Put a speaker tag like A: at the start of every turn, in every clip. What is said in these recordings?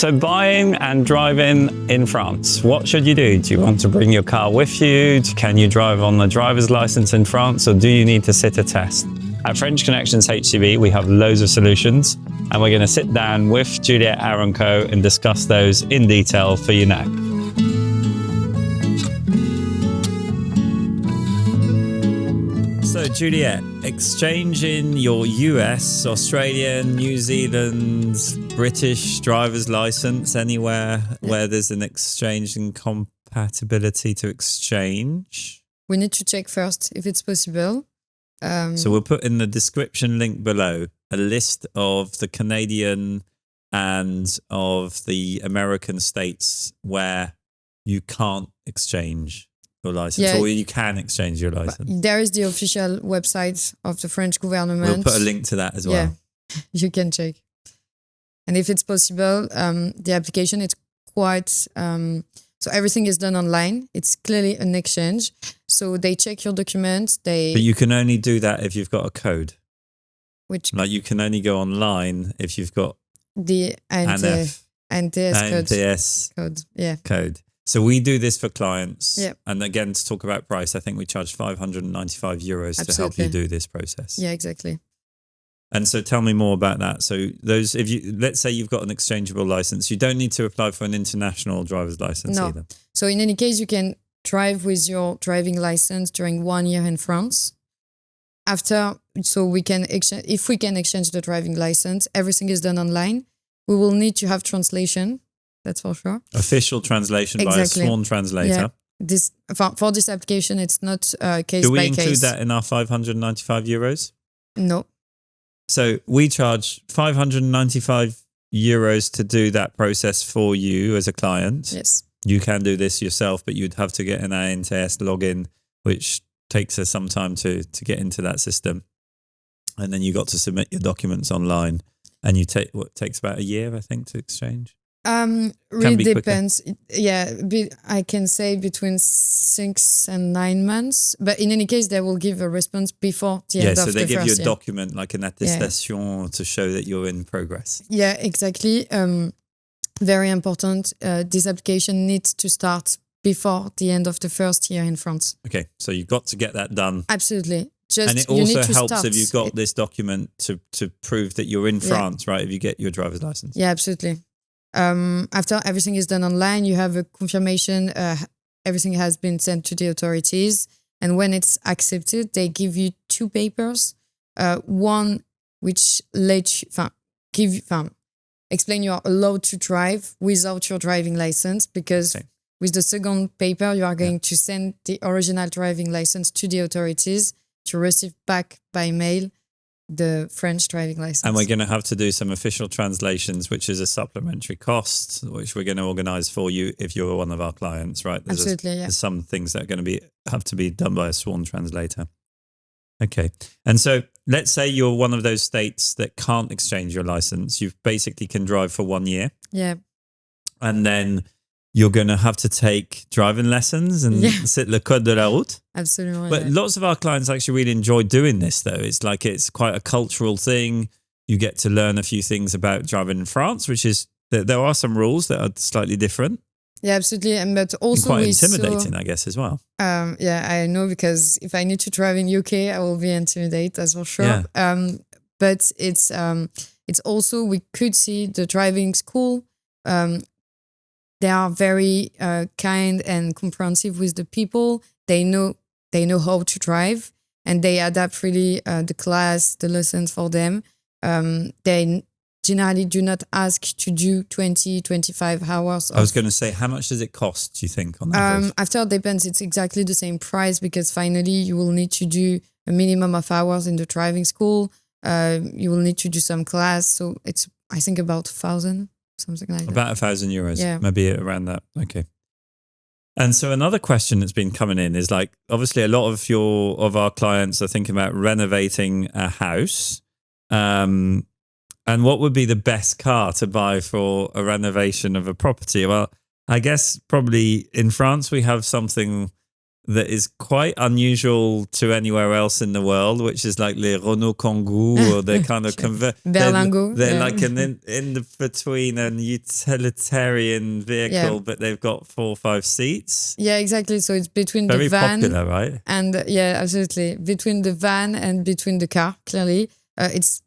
A: So buying and driving in France, what should you do? Do you want to bring your car with you? Can you drive on the driver's license in France, or do you need to sit a test? At French Connections HCB, we have loads of solutions, and we're going to sit down with Juliette Aronco and discuss those in detail for you now. So Juliette, exchanging your US, Australian, New Zealand, British driver's license anywhere where there's an exchange and compatibility to exchange?
B: We need to check first if it's possible.
A: So we'll put in the description link below a list of the Canadian and of the American states where you can't exchange your license, or you can exchange your license.
B: There is the official website of the French government.
A: We'll put a link to that as well.
B: Yeah, you can check. And if it's possible, the application is quite... so everything is done online. It's clearly an exchange. So they check your documents. But
A: you can only do that if you've got a code.
B: Like
A: you can only go online if you've got
B: the NTS code. Yeah.
A: Code. So we do this for clients. Yep. And again, to talk about price, I think we charge €595 to help you do this process.
B: Yeah, exactly.
A: And so tell me more about that. So let's say you've got an exchangeable license, you don't need to apply for an international driver's license either.
B: So in any case, you can drive with your driving license during 1 year in France. So we can exchange, if we can exchange the driving license, everything is done online. We will need to have translation. That's for sure.
A: Official translation by a sworn translator.
B: Yeah. For this application, it's not case by case.
A: Do we include that in our €595?
B: No.
A: So we charge €595 to do that process for you as a client.
B: Yes.
A: You can do this yourself, but you'd have to get an ANTS login, which takes us some time to get into that system. And then you got to submit your documents online. And you takes about a year, I think, to exchange.
B: Really depends. Yeah, I can say between 6 and 9 months. But in any case, they will give a response before the end of the first year.
A: Yeah, so they give you a document, like an attestation to show that you're in progress.
B: Yeah, exactly. Very important. This application needs to start before the end of the first year in France.
A: Okay, so you've got to get that done.
B: Absolutely.
A: And it also helps if you've got this document to prove that you're in France, right? If you get your driver's license.
B: Yeah, absolutely. After everything is done online, you have a confirmation. Everything has been sent to the authorities. And when it's accepted, they give you 2 papers. One which explain you are allowed to drive without your driving license, because with the second paper, you are going to send the original driving license to the authorities to receive back by mail the French driving license.
A: And we're going to have to do some official translations, which is a supplementary cost, which we're going to organize for you if you're one of our clients, right? There's some things that are going to have to be done by a sworn translator. Okay. And so let's say you're one of those states that can't exchange your license. You basically can drive for 1 year.
B: Yeah.
A: And then you're going to have to take driving lessons and sit le code de la route.
B: Absolutely.
A: But lots of our clients actually really enjoy doing this, though. It's quite a cultural thing. You get to learn a few things about driving in France, which is that there are some rules that are slightly different.
B: Yeah, absolutely. But also
A: and quite intimidating, I guess, as well.
B: Yeah, I know, because if I need to drive in UK, I will be intimidated, that's for sure. Yeah. But it's also, we could see the driving school. They are very kind and comprehensive with the people. They know how to drive, and they adapt really the class, the lessons for them. They generally do not ask to do 20, 25 hours.
A: I was going to say, how much does it cost, do you think, on average?
B: After it depends, it's exactly the same price, because finally you will need to do a minimum of hours in the driving school. You will need to do some class. So it's, I think, about 1,000. Something like that.
A: About €1,000, maybe around that. Okay. And so another question that's been coming in is, like, obviously a lot of our clients are thinking about renovating a house. And what would be the best car to buy for a renovation of a property? Well, I guess probably in France we have something that is quite unusual to anywhere else in the world, which is like les Renault Kangoo, or they're kind of
B: Berlingo.
A: They're like in the between an utilitarian vehicle, but they've got 4 or 5 seats.
B: Yeah, exactly. So it's between
A: Very
B: the van,
A: popular, right?
B: And absolutely, between the van and between the car. Clearly, it's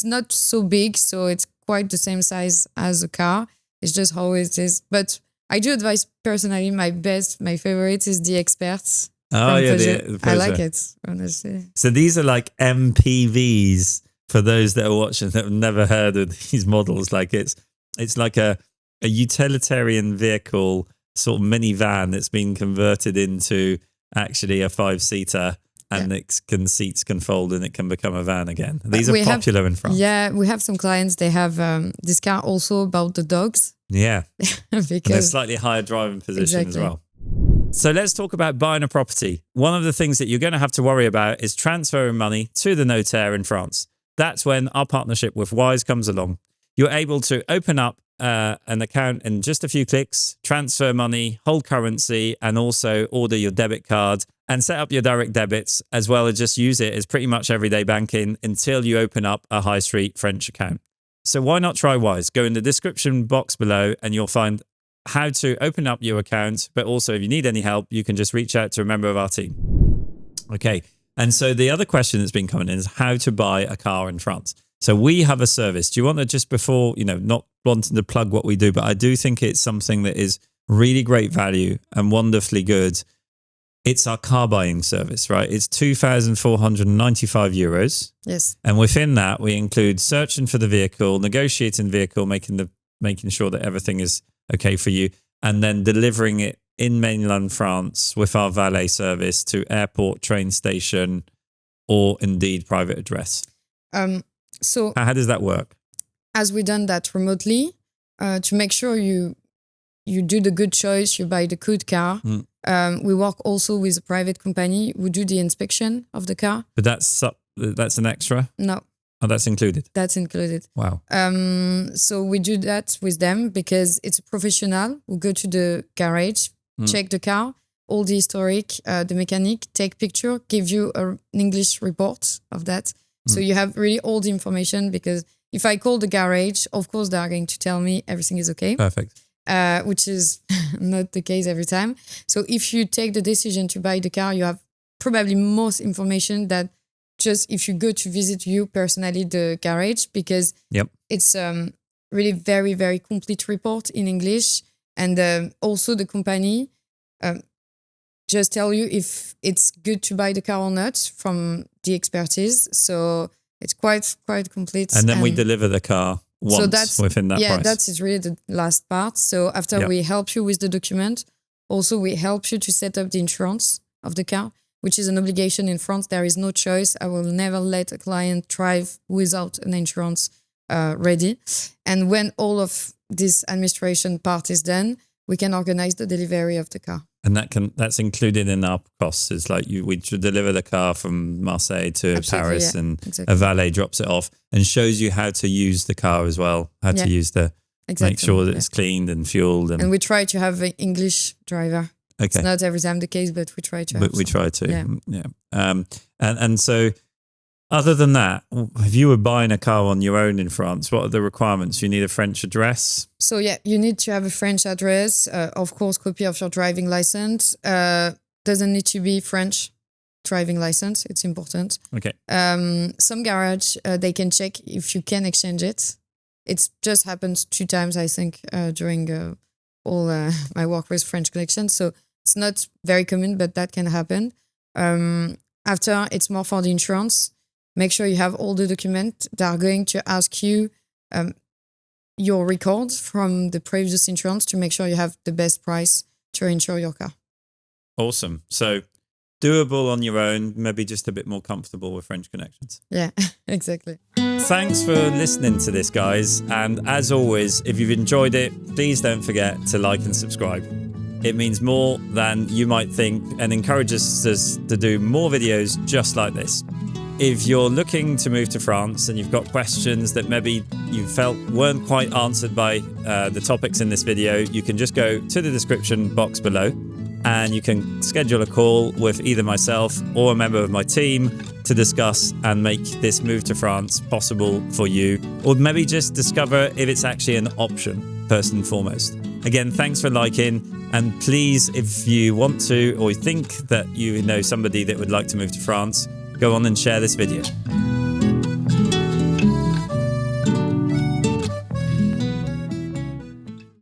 B: not so big, so it's quite the same size as a car. It's just how it is. But I do advise personally, my favorite is the expats.
A: Oh yeah, the
B: I like it, honestly.
A: So these are like MPVs for those that are watching that have never heard of these models. Like it's like a utilitarian vehicle, sort of minivan that's been converted into actually a 5-seater. And seats can fold and it can become a van again. These are popular in France.
B: Yeah, we have some clients, they have this car also about the dogs.
A: Yeah,
B: because
A: they're slightly higher driving position as well. So let's talk about buying a property. One of the things that you're going to have to worry about is transferring money to the notaire in France. That's when our partnership with Wise comes along. You're able to open up an account in just a few clicks, transfer money, hold currency, and also order your debit card and set up your direct debits, as well as just use it as pretty much everyday banking until you open up a high street French account. So why not try Wise? Go in the description box below and you'll find how to open up your account. But also if you need any help, you can just reach out to a member of our team. Okay. And so the other question that's been coming in is how to buy a car in France. So we have a service. Do you want to, just before, not wanting to plug what we do, but I do think it's something that is really great value and wonderfully good. It's our car buying service, right? It's 2,495 euros.
B: Yes.
A: And within that, we include searching for the vehicle, negotiating the vehicle, making sure that everything is okay for you, and then delivering it in mainland France with our valet service to airport, train station, or indeed private address.
B: So
A: how does that work?
B: As we done that remotely, to make sure you do the good choice, you buy the good car. We work also with a private company who do the inspection of the car.
A: But that's an extra?
B: No.
A: Oh, that's included?
B: That's included.
A: Wow.
B: So we do that with them because it's a professional who go to the garage, check the car, all the historic, the mechanic, take picture, give you an English report of that. So you have really all the information, because if I call the garage, of course, they are going to tell me everything is okay.
A: Perfect.
B: Which is not the case every time. So if you take the decision to buy the car, you have probably most information that just if you go to visit you personally the garage, because it's really very, very complete report in English. And also the company just tell you if it's good to buy the car or not from the expertise. So it's quite complete.
A: And then we deliver the car once within that price.
B: Yeah, that is really the last part. So after we help you with the document, also we help you to set up the insurance of the car, which is an obligation in France. There is no choice. I will never let a client drive without an insurance ready. And when all of this administration part is done, we can organize the delivery of the car.
A: And that's included in our costs. It's like we should deliver the car from Marseille to Paris, and a valet drops it off and shows you how to use the car as well. How to use make sure that it's cleaned and fueled. And
B: we try to have an English driver. Okay. It's not every time the case, but we try to.
A: But we try to. Yeah. And so, other than that, if you were buying a car on your own in France, what are the requirements? You need a French address.
B: So you need to have a French address. Of course, copy of your driving license. Doesn't need to be French driving license. It's important.
A: Okay.
B: Some garage, they can check if you can exchange it. It's just happened 2 times, I think, during all my work with French Connections. So it's not very common, but that can happen. After, it's more for the insurance. Make sure you have all the documents. They are going to ask you your records from the previous insurance to make sure you have the best price to insure your car.
A: Awesome. So doable on your own, maybe just a bit more comfortable with French Connections.
B: Yeah, exactly.
A: Thanks for listening to this, guys. And as always, if you've enjoyed it, please don't forget to like and subscribe. It means more than you might think and encourages us to do more videos just like this. If you're looking to move to France and you've got questions that maybe you felt weren't quite answered by the topics in this video, you can just go to the description box below and you can schedule a call with either myself or a member of my team to discuss and make this move to France possible for you, or maybe just discover if it's actually an option first and foremost. Again, thanks for liking, and please, if you want to or think that you know somebody that would like to move to France, go on and share this video.